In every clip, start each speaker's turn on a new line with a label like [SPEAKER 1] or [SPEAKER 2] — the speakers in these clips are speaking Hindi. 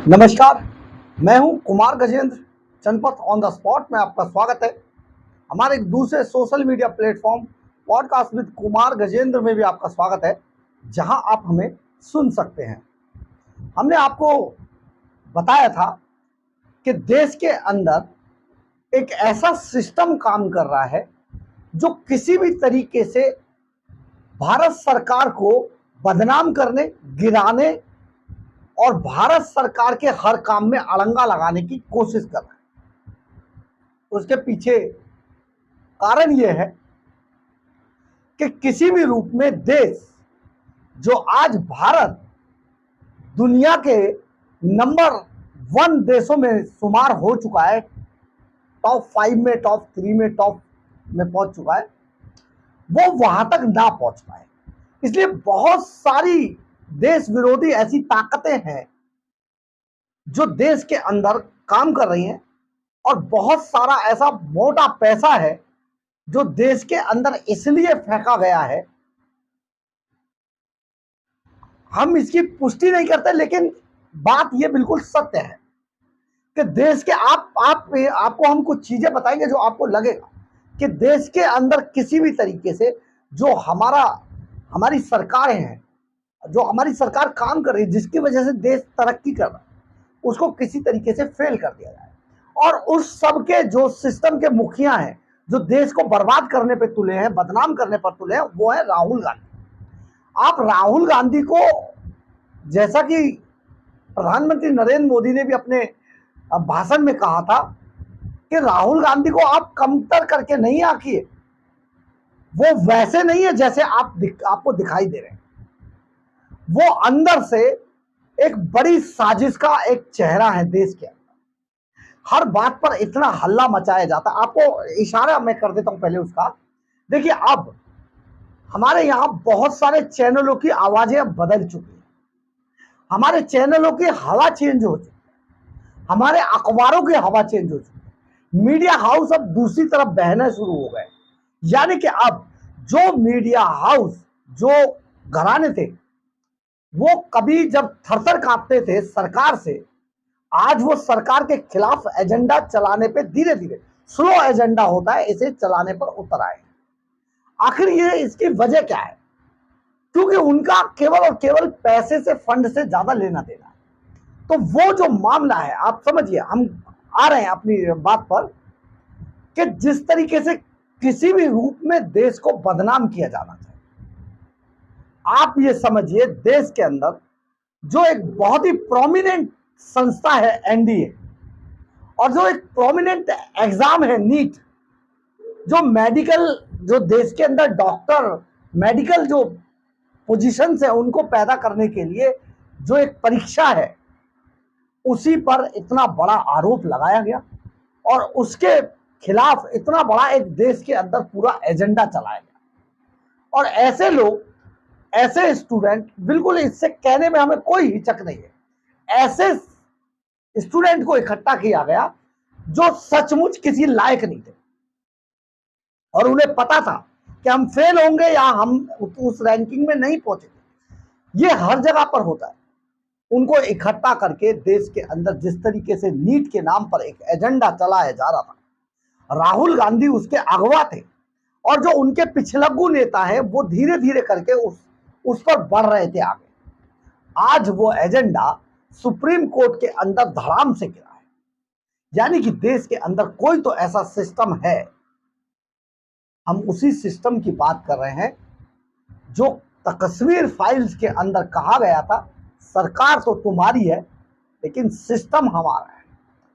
[SPEAKER 1] नमस्कार, मैं हूं कुमार गजेंद्र। जनपद ऑन द स्पॉट में आपका स्वागत है। हमारे एक दूसरे social media platform podcast with Kumar Gajendra में भी आपका स्वागत है, जहां आप हमें सुन सकते हैं। हमने आपको बताया था कि देश के अंदर एक ऐसा सिस्टम काम कर रहा है जो किसी भी तरीके से भारत सरकार को बदनाम करने, गिराने और भारत सरकार के हर काम में अड़ंगा लगाने की कोशिश कर रहा है। उसके पीछे कारण यह है कि किसी भी रूप में देश जो आज भारत दुनिया के नंबर 1 देशों में शुमार हो चुका है, टॉप 5 में, टॉप 3 में, टॉप में पहुंच चुका है, वो वहां तक ना पहुंच पाए। इसलिए बहुत सारी देश विरोधी ऐसी ताकतें हैं जो देश के अंदर काम कर रही हैं और बहुत सारा ऐसा मोटा पैसा है जो देश के अंदर इसलिए फेंका गया है। हम इसकी पुष्टि नहीं करते, लेकिन बात यह बिल्कुल सत्य है कि देश के आपको हम कुछ चीजें बताएंगे जो आपको लगेगा कि देश के अंदर किसी भी तरीके से जो हमारी सरकारें हैं, जो हमारी सरकार काम कर रही है, जिसकी वजह से देश तरक्की कर रहा है, उसको किसी तरीके से फेल कर दिया जाए। और उस सब के जो सिस्टम के मुखिया हैं, जो देश को बर्बाद करने पे तुले हैं, बदनाम करने पर तुले हैं, वो है राहुल गांधी। आप राहुल गांधी को, जैसा कि प्रधानमंत्री नरेंद्र मोदी ने भी अपने भाषण में कहा था कि राहुल गांधी को आप कमतर करके नहीं आंकिए, वो वैसे नहीं है जैसे आपको दिखाई दे रहे हैं। वो अंदर से एक बड़ी साजिश का एक चेहरा है देश के अंदर। हर बात पर इतना हल्ला मचाया जाता है। आपको इशारा मैं कर देता हूं पहले उसका। देखिए, अब हमारे यहां बहुत सारे चैनलों की आवाजें अब बदल चुकी हैं। हमारे चैनलों की हवा चेंज हो चुकी है, हमारे अखबारों की हवा चेंज हो चुकी है। मीडिया हाउस अब दूसरी तरफ बहने शुरू हो गए। यानी कि अब जो मीडिया हाउस, जो घराने थे, वो कभी जब थरथर कांपते थे सरकार से, आज वो सरकार के खिलाफ एजेंडा चलाने पे धीरे धीरे, स्लो एजेंडा होता है, इसे चलाने पर उतर आए। आखिर ये इसकी वजह क्या है? क्योंकि उनका केवल और केवल पैसे से, फंड से ज्यादा लेना देना है। तो वो जो मामला है, आप समझिए, हम आ रहे हैं अपनी बात पर कि जिस तरीके से किसी भी रूप में देश को बदनाम किया जाना चाहिए। आप ये समझिए, देश के अंदर जो एक बहुत ही प्रोमिनेंट संस्था है एनडीए, और जो एक प्रोमिनेंट एग्जाम है नीट, जो मेडिकल, जो देश के अंदर डॉक्टर, मेडिकल जो पोजीशंस है उनको पैदा करने के लिए जो एक परीक्षा है, उसी पर इतना बड़ा आरोप लगाया गया और उसके खिलाफ इतना बड़ा एक देश के अंदर पूरा एजेंडा चलाया गया। और ऐसे लोग, ऐसे स्टूडेंट, बिल्कुल इससे कहने में हमें कोई हिचक नहीं है, ऐसे स्टूडेंट को इकट्ठा किया गया जो सचमुच किसी लायक नहीं थे और उन्हें पता था कि हम फेल होंगे या हम उस रैंकिंग में नहीं पहुंचेंगे। ये हर जगह पर होता है। उनको इकट्ठा करके देश के अंदर जिस तरीके से नीट के नाम पर एक एजेंडा चलाया जा रहा था, राहुल गांधी उसके अगवा थे और जो उनके पिछलग्गू नेता है वो धीरे धीरे करके उस पर बढ़ रहे थे आगे। आज वो एजेंडा सुप्रीम कोर्ट के अंदर धड़ाम से गिरा है। यानी कि देश के अंदर कोई तो ऐसा सिस्टम है, हम उसी सिस्टम की बात कर रहे हैं जो कश्मीर फाइल्स के अंदर कहा गया था, सरकार तो तुम्हारी है लेकिन सिस्टम हमारा है।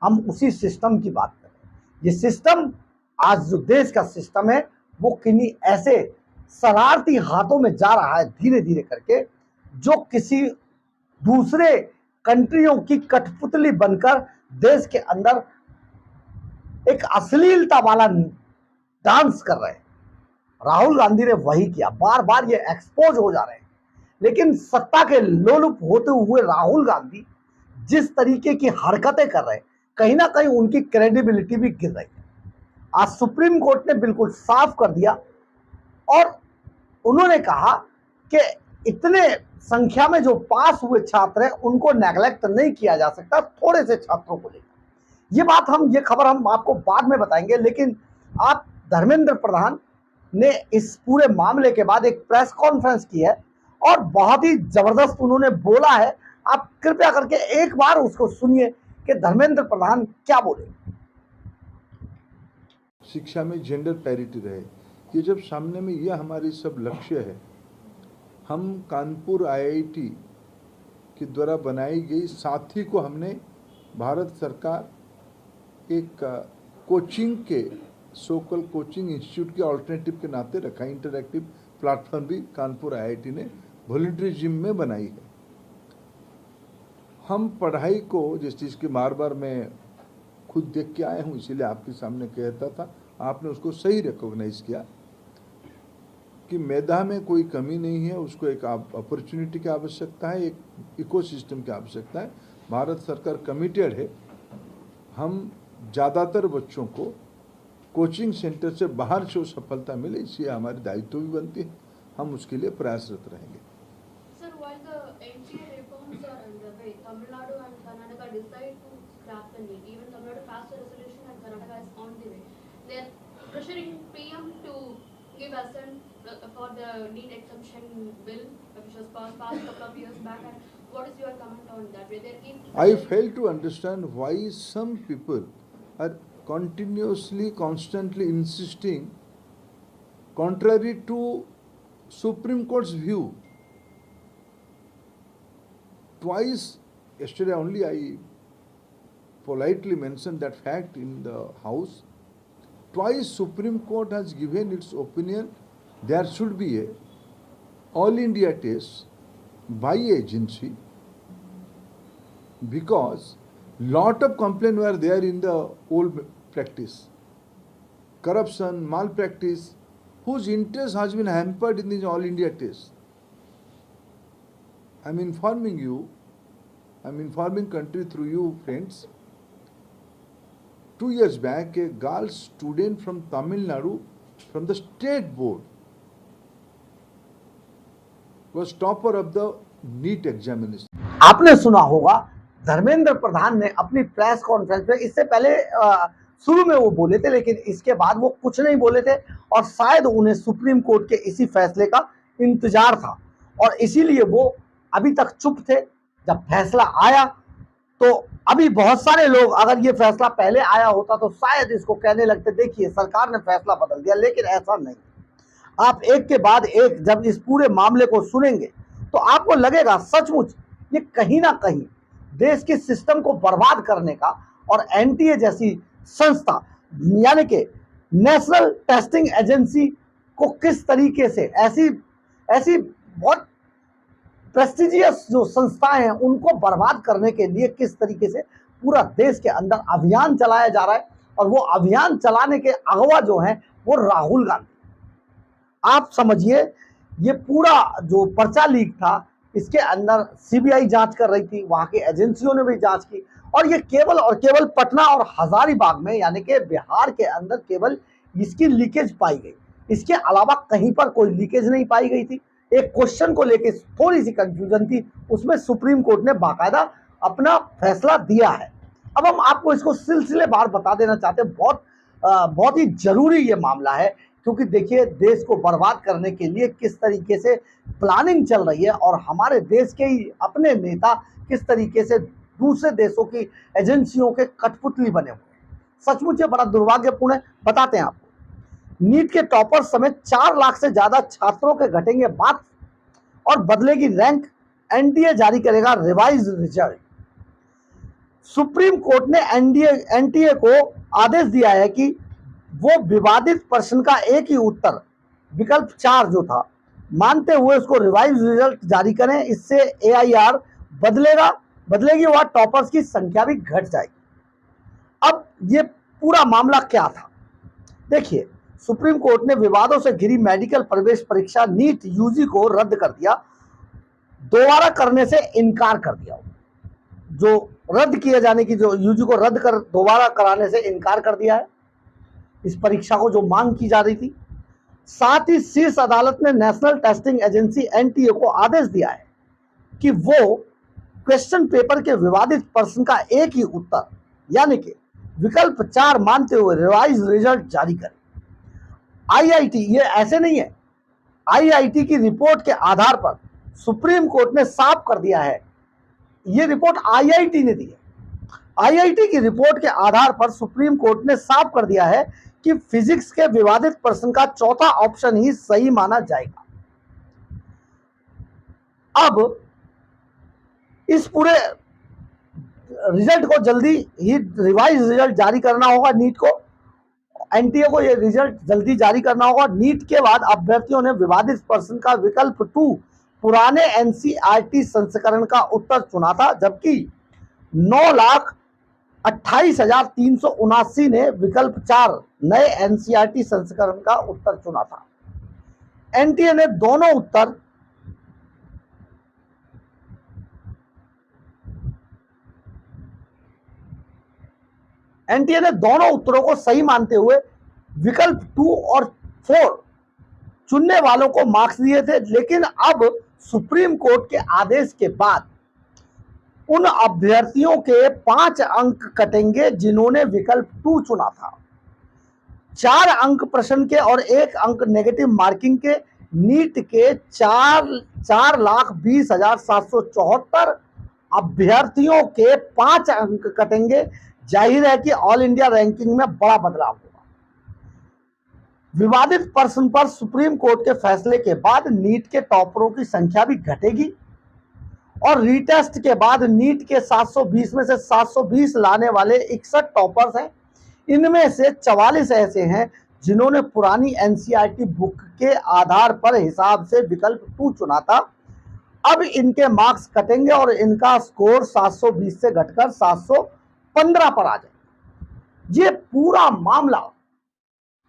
[SPEAKER 1] हम उसी सिस्टम की बात कर रहे हैं। ये सिस्टम, आज जो देश का सिस्टम है, वो किन्हीं ऐसे शरारती हाथों में जा रहा है धीरे धीरे करके, जो किसी दूसरे कंट्रियों की कठपुतली बनकर देश के अंदर एक अश्लीलता वाला डांस कर रहे हैं। राहुल गांधी ने वही किया। बार बार ये एक्सपोज हो जा रहे हैं, लेकिन सत्ता के लोलुप होते हुए राहुल गांधी जिस तरीके की हरकतें कर रहे हैं, कहीं ना कहीं उनकी क्रेडिबिलिटी भी गिर रही है। आज सुप्रीम कोर्ट ने बिल्कुल साफ कर दिया और उन्होंने कहा कि इतने संख्या में जो पास हुए छात्र हैं उनको नेग्लेक्ट नहीं किया जा सकता थोड़े से छात्रों को लेकर। ये खबर हम आपको बाद में बताएंगे, लेकिन आप धर्मेंद्र प्रधान ने इस पूरे मामले के बाद एक प्रेस कॉन्फ्रेंस की है और बहुत ही जबरदस्त उन्होंने बोला है। आप कृपया करके एक बार उसको सुनिए कि धर्मेंद्र प्रधान क्या बोले।
[SPEAKER 2] शिक्षा में जेंडर पैरिटी रहे, ये जब सामने में यह हमारी सब लक्ष्य है। हम कानपुर आईआईटी के द्वारा बनाई गई साथी को हमने भारत सरकार एक कोचिंग के सोकल कोचिंग इंस्टीट्यूट के ऑल्टरनेटिव के नाते रखा। इंटरैक्टिव प्लेटफॉर्म भी कानपुर आईआईटी ने वॉलंटरी जिम में बनाई है। हम पढ़ाई को जिस चीज़ की बार बार मैं खुद देख के आया हूँ, इसीलिए आपके सामने कहता था, आपने उसको सही रिकॉग्नाइज किया कि मेधा में कोई कमी नहीं है, उसको एक अपॉर्चुनिटी की आवश्यकता है, एक इकोसिस्टम की आवश्यकता है। भारत सरकार कमिटेड है, हम ज़्यादातर बच्चों को कोचिंग सेंटर से बाहर से सफलता मिले, इसलिए हमारी दायित्व भी बनती है, हम उसके लिए प्रयासरत रहेंगे।
[SPEAKER 3] Sir, while the NTA reforms are underway, Tamil Nadu and Karnataka decide to scrap the NEET. Even Tamil Nadu passed a resolution and Karnataka is on the way. They are pressuring PM to give assent for the NEET exemption bill, which was passed a couple of years back. And what is your comment on that?
[SPEAKER 2] I fail to understand why some people are constantly insisting contrary to Supreme Court's view. Twice, yesterday only, I politely mentioned that fact in the House. Twice Supreme Court has given its opinion there should be a all India test by agency, because lot of complaints were there in the old practice. Corruption, malpractice, whose interest has been hampered in the all India test. I am informing you, I am informing country through you friends. 2 years back, a girl student from Tamil Nadu, from the state board, was topper of the NEET examination.
[SPEAKER 1] आपने सुना होगा धर्मेंद्र प्रधान ने अपनी प्रेस कॉन्फ्रेंस में, इससे पहले शुरू में वो बोले थे, लेकिन इसके बाद वो कुछ नहीं बोले थे और शायद उन्हें सुप्रीम कोर्ट के इसी फैसले का इंतजार था और इसीलिए वो अभी तक चुप थे। जब फैसला आया तो अभी बहुत सारे लोग, अगर ये फैसला पहले आया होता तो शायद इसको कहने लगते देखिए सरकार ने फैसला बदल दिया, लेकिन ऐसा नहीं। आप एक के बाद एक जब इस पूरे मामले को सुनेंगे तो आपको लगेगा सचमुच ये कहीं ना कहीं देश के सिस्टम को बर्बाद करने का और एनटीए जैसी संस्था यानी कि नेशनल टेस्टिंग एजेंसी को किस तरीके से ऐसी बहुत प्रेस्टिजियस जो संस्थाएं हैं उनको बर्बाद करने के लिए किस तरीके से पूरा देश के अंदर अभियान चलाया जा रहा है। और वो अभियान चलाने के अगवा जो हैं वो राहुल गांधी। आप समझिए ये पूरा जो पर्चा लीक था इसके अंदर सीबीआई जांच कर रही थी, वहां की एजेंसियों ने भी जांच की और ये केवल और केवल पटना और हजारीबाग में यानी कि बिहार के अंदर केवल इसकी लीकेज पाई गई। इसके अलावा कहीं पर कोई लीकेज नहीं पाई गई थी। एक क्वेश्चन को लेकर थोड़ी सी कंफ्यूजन थी, उसमें सुप्रीम कोर्ट ने बाकायदा अपना फैसला दिया है। अब हम आपको इसको सिलसिलेवार बता देना चाहते हैं, बहुत ही जरूरी ये मामला है, क्योंकि देखिए देश को बर्बाद करने के लिए किस तरीके से प्लानिंग चल रही है और हमारे देश के ही अपने नेता किस तरीके से दूसरे देशों की एजेंसियों के कठपुतली बने हुए हैं। सचमुच ये बड़ा दुर्भाग्यपूर्ण है। बताते हैं आपको, नीट के टॉपर समेत 4 लाख से ज्यादा छात्रों के घटेंगे मार्क्स और बदलेगी रैंक, एनटीए जारी करेगा रिवाइज रिजल्ट। सुप्रीम कोर्ट ने एनटीए को आदेश दिया है कि वो विवादित प्रश्न का एक ही उत्तर विकल्प 4 जो था मानते हुए उसको रिवाइज रिजल्ट जारी करें। इससे एआईआर बदलेगी और टॉपर्स की संख्या भी घट जाएगी। अब ये पूरा मामला क्या था देखिए, सुप्रीम कोर्ट ने विवादों से घिरी मेडिकल प्रवेश परीक्षा नीट यूजी को रद्द कर दिया, दोबारा करने से इनकार कर दिया। जो रद्द किए जाने की, जो यूजी को रद्द कर दोबारा कराने से इनकार कर दिया है। इस परीक्षा को जो मांग की जा रही थी साथ ही शीर्ष अदालत ने नेशनल टेस्टिंग एजेंसी एनटीए को आदेश दिया है कि वो क्वेश्चन पेपर के विवादित प्रश्न का एक ही उत्तर यानी कि विकल्प 4 मानते हुए रिवाइज रिजल्ट जारी करे। आईआईटी, ये ऐसे नहीं है, आईआईटी की रिपोर्ट के आधार पर सुप्रीम कोर्ट ने साफ कर दिया है, ये रिपोर्ट आईआईटी ने दी है। आईआईटी की रिपोर्ट के आधार पर सुप्रीम कोर्ट ने साफ कर दिया है कि फिजिक्स के विवादित प्रश्न का चौथा ऑप्शन ही सही माना जाएगा। अब इस पूरे रिजल्ट को जल्दी ही रिवाइज रिजल्ट जारी करना होगा, नीट को, एनटीए को ये रिजल्ट जल्दी जारी करना होगा। नीट के बाद अभ्यर्थियों ने विवादित प्रश्न का विकल्प 2 पुराने एनसीईआरटी संस्करण का उत्तर चुना था, जबकि 9,28,379 ने विकल्प 4 नए एनसीईआरटी संस्करण का उत्तर चुना था। एनटीए ने दोनों उत्तरों को सही मानते हुए विकल्प 2 और 4 चुनने वालों को मार्क्स दिए थे, लेकिन अब सुप्रीम कोर्ट के आदेश के बाद उन अभ्यर्थियों के 5 अंक कटेंगे जिन्होंने विकल्प 2 चुना था। 4 अंक प्रश्न के और 1 अंक नेगेटिव मार्किंग के नीट के 4,20,774 अभ्यर्थियों के 5 अंक कटेंगे। जाहिर है कि ऑल इंडिया रैंकिंग में बड़ा बदलाव होगा। विवादित प्रश्न पर सुप्रीम कोर्ट के फैसले के बाद नीट के टॉपरों की संख्या भी घटेगी और रीटेस्ट के बाद नीट के 720 में से 720 लाने वाले 61 टॉपर्स हैं। इनमें से 44 ऐसे हैं जिन्होंने पुरानी एनसीईआरटी बुक के आधार पर हिसाब से विकल्प 2 चुना था। अब इनके मार्क्स कटेंगे और इनका स्कोर 720 से घटकर 715 पर आ जाएगा। ये पूरा मामला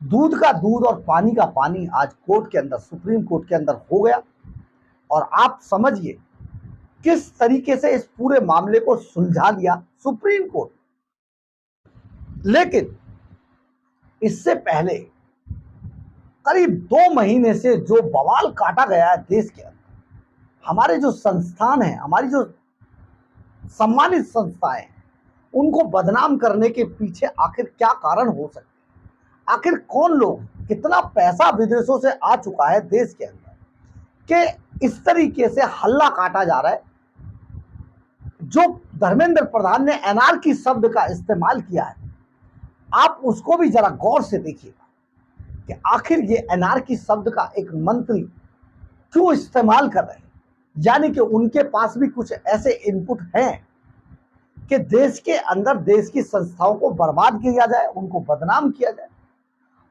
[SPEAKER 1] दूध का दूध और पानी का पानी आज कोर्ट के अंदर, सुप्रीम कोर्ट के अंदर हो गया और आप समझिए किस तरीके से इस पूरे मामले को सुलझा दिया सुप्रीम कोर्ट। लेकिन इससे पहले करीब 2 महीने से जो बवाल काटा गया है देश के अंदर, हमारे जो संस्थान हैं, हमारी जो सम्मानित संस्थाएं हैं, उनको बदनाम करने के पीछे आखिर क्या कारण हो सकते हैं? आखिर कौन लोग, कितना पैसा विदेशों से आ चुका है देश के अंदर कि इस तरीके से हल्ला काटा जा रहा है। जो धर्मेंद्र प्रधान ने एनार्की शब्द का इस्तेमाल किया है, आप उसको भी जरा गौर से देखिएगा कि आखिर ये एनार्की शब्द का एक मंत्री क्यों इस्तेमाल कर रहे हैं। यानी कि उनके पास भी कुछ ऐसे इनपुट हैं कि देश के अंदर देश की संस्थाओं को बर्बाद किया जाए, उनको बदनाम किया जाए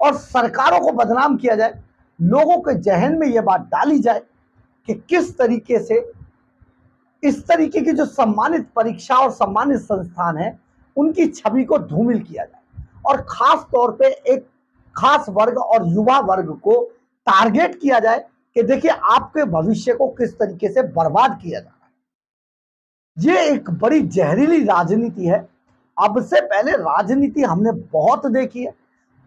[SPEAKER 1] और सरकारों को बदनाम किया जाए। लोगों के जहन में यह बात डाली जाए कि किस तरीके से इस तरीके की जो सम्मानित परीक्षा और सम्मानित संस्थान है, उनकी छवि को धूमिल किया जाए और खास तौर पे एक खास वर्ग और युवा वर्ग को टारगेट किया जाए कि देखिए आपके भविष्य को किस तरीके से बर्बाद किया जा रहा है। ये एक बड़ी जहरीली राजनीति है। अब से पहले राजनीति हमने बहुत देखी है,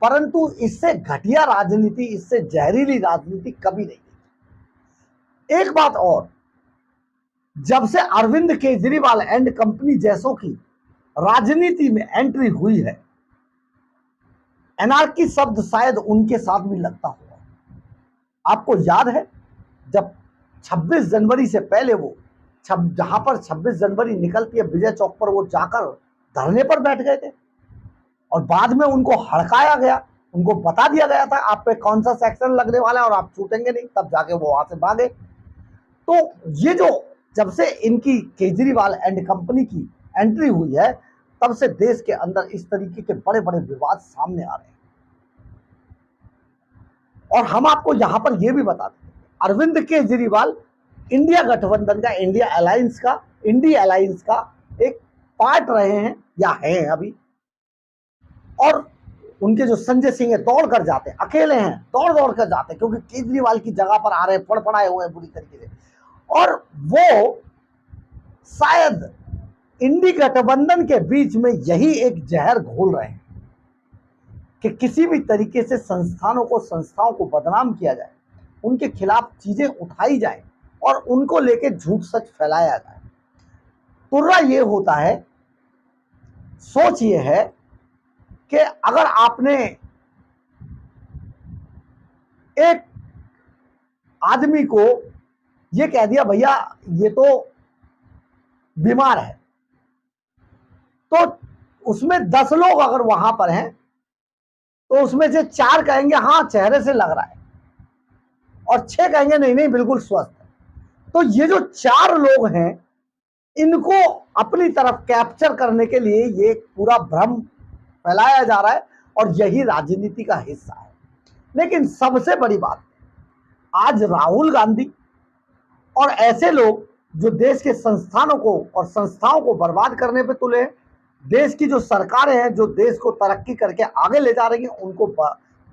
[SPEAKER 1] परंतु इससे घटिया राजनीति, इससे जहरीली राजनीति कभी नहीं देखी। एक बात और, जब से अरविंद केजरीवाल एंड कंपनी जैसों की राजनीति में एंट्री हुई है, एनार्की शब्द शायद उनके साथ भी लगता होगा। आपको याद है जब 26 जनवरी से पहले वो जहां पर 26 जनवरी निकलती है विजय चौक पर, वो जाकर धरने पर बैठ गए थे और बाद में उनको हड़काया गया, उनको बता दिया गया था आप पे कौन सा सेक्शन लगने वाला है और आप छूटेंगे नहीं, तब जाके वो वहां से भागे। तो ये जो जब से इनकी केजरीवाल एंड कंपनी की एंट्री हुई है, तब से देश के अंदर इस तरीके के बड़े बड़े विवाद सामने आ रहे हैं। और हम आपको यहां पर यह भी बताते हैं, अरविंद केजरीवाल इंडिया गठबंधन का, इंडी अलायंस का एक पार्ट रहे हैं या हैं अभी। और उनके जो संजय सिंह है, दौड़ कर जाते हैं, अकेले हैं, दौड़ कर जाते हैं क्योंकि केजरीवाल की जगह पर आ रहे हैं, फड़फड़ाए हुए हैं बुरी तरीके से। और वो शायद इंडी गठबंधन के बीच में यही एक जहर घोल रहे हैं कि किसी भी तरीके से संस्थाओं को बदनाम किया जाए, उनके खिलाफ चीजें उठाई जाए और उनको लेके झूठ सच फैलाया जाए। तुर्रा ये होता है, सोच ये है कि अगर आपने एक आदमी को ये कह दिया भैया ये तो बीमार है, तो उसमें 10 लोग अगर वहां पर हैं तो उसमें से 4 कहेंगे हाँ चेहरे से लग रहा है और 6 कहेंगे नहीं नहीं बिल्कुल स्वस्थ है। तो ये जो 4 लोग हैं इनको अपनी तरफ कैप्चर करने के लिए ये पूरा भ्रम फैलाया जा रहा है और यही राजनीति का हिस्सा है। लेकिन सबसे बड़ी बात, आज राहुल गांधी और ऐसे लोग जो देश के संस्थानों को और संस्थाओं को बर्बाद करने पे तुले हैं, देश की जो सरकारें हैं जो देश को तरक्की करके आगे ले जा रही हैं उनको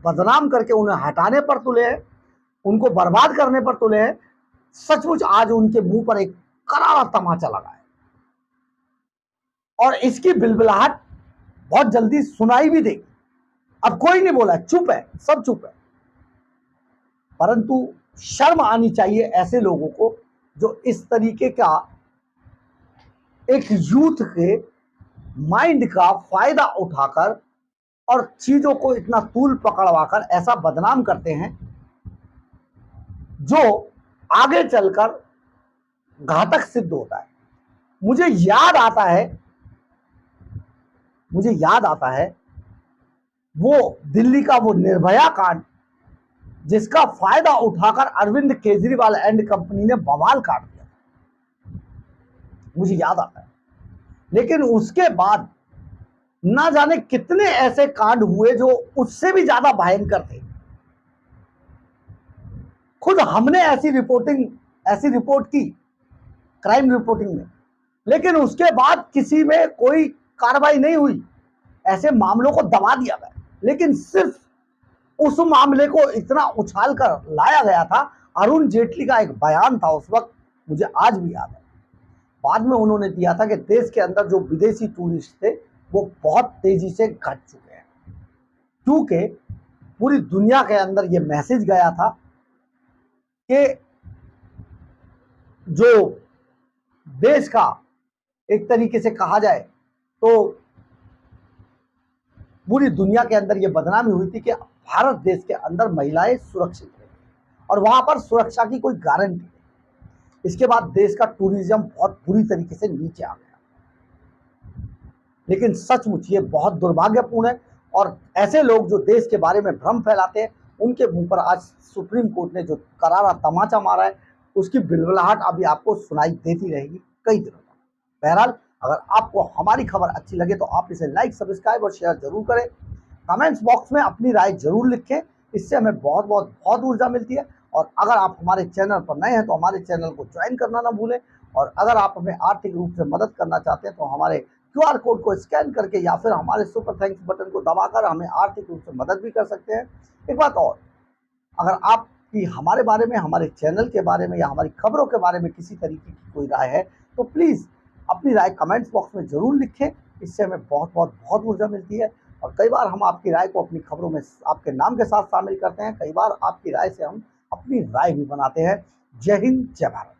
[SPEAKER 1] बदनाम करके उन्हें हटाने पर तुले हैं, उनको बर्बाद करने पर तुले हैं, सचमुच आज उनके मुंह पर एक करारा तमाचा लगा है और इसकी बिलबिलाहट बहुत जल्दी सुनाई भी देगी। अब कोई नहीं बोला, चुप है, सब चुप है, परंतु शर्म आनी चाहिए ऐसे लोगों को जो इस तरीके का एक यूथ के माइंड का फायदा उठाकर और चीजों को इतना तूल पकड़वाकर ऐसा बदनाम करते हैं जो आगे चलकर घातक सिद्ध होता है। मुझे याद आता है वो दिल्ली का वो निर्भया कांड जिसका फायदा उठाकर अरविंद केजरीवाल एंड कंपनी ने बवाल काट दिया, मुझे याद आता है। लेकिन उसके बाद ना जाने कितने ऐसे कांड हुए जो उससे भी ज्यादा भयंकर थे। खुद हमने ऐसी रिपोर्ट की क्राइम रिपोर्टिंग में, लेकिन उसके बाद किसी में कोई कार्रवाई नहीं हुई, ऐसे मामलों को दबा दिया गया। लेकिन सिर्फ उस मामले को इतना उछाल कर लाया गया था, अरुण जेटली का एक बयान था उस वक्त, मुझे आज भी याद है। बाद में उन्होंने दिया था कि देश के अंदर जो विदेशी टूरिस्ट थे वो बहुत तेजी से घट चुके हैं, क्योंकि पूरी दुनिया के अंदर ये मैसेज गया था कि जो देश का एक तरीके से कहा जाए तो पूरी दुनिया के अंदर ये बदनामी हुई थी कि भारत देश के अंदर महिलाएं सुरक्षित हैं और वहां पर सुरक्षा की कोई गारंटी नहीं। इसके बाद देश का टूरिज्म बहुत बुरी तरीके से नीचे आ गया। लेकिन सचमुच ये बहुत दुर्भाग्यपूर्ण है और ऐसे लोग जो देश के बारे में भ्रम फैलाते हैं उनके मुंह पर आज सुप्रीम कोर्ट ने जो करारा तमाचा मारा है उसकी बिलबिलाहट अभी आपको सुनाई देती रहेगी कई दिनों तक। बहरहाल अगर आपको हमारी खबर अच्छी लगे तो आप इसे लाइक, सब्सक्राइब और शेयर जरूर करें। कमेंट्स बॉक्स में अपनी राय जरूर लिखें, इससे हमें बहुत ऊर्जा मिलती है। और अगर आप हमारे चैनल पर नए हैं तो हमारे चैनल को ज्वाइन करना ना भूलें। और अगर आप हमें आर्थिक रूप से मदद करना चाहते हैं तो हमारे QR कोड को स्कैन करके या फिर हमारे सुपर थैंक्स बटन को दबाकर हमें आर्थिक रूप से मदद भी कर सकते हैं। एक बात और, अगर आपकी हमारे बारे में, हमारे चैनल के बारे में या हमारी खबरों के बारे में किसी तरीके की कोई राय है तो प्लीज़ अपनी राय कमेंट्स बॉक्स में ज़रूर लिखें, इससे हमें बहुत ऊर्जा मिलती है। और कई बार हम आपकी राय को अपनी खबरों में आपके नाम के साथ शामिल करते हैं, कई बार आपकी राय से हम अपनी राय भी बनाते हैं। जय हिंद, जय भारत।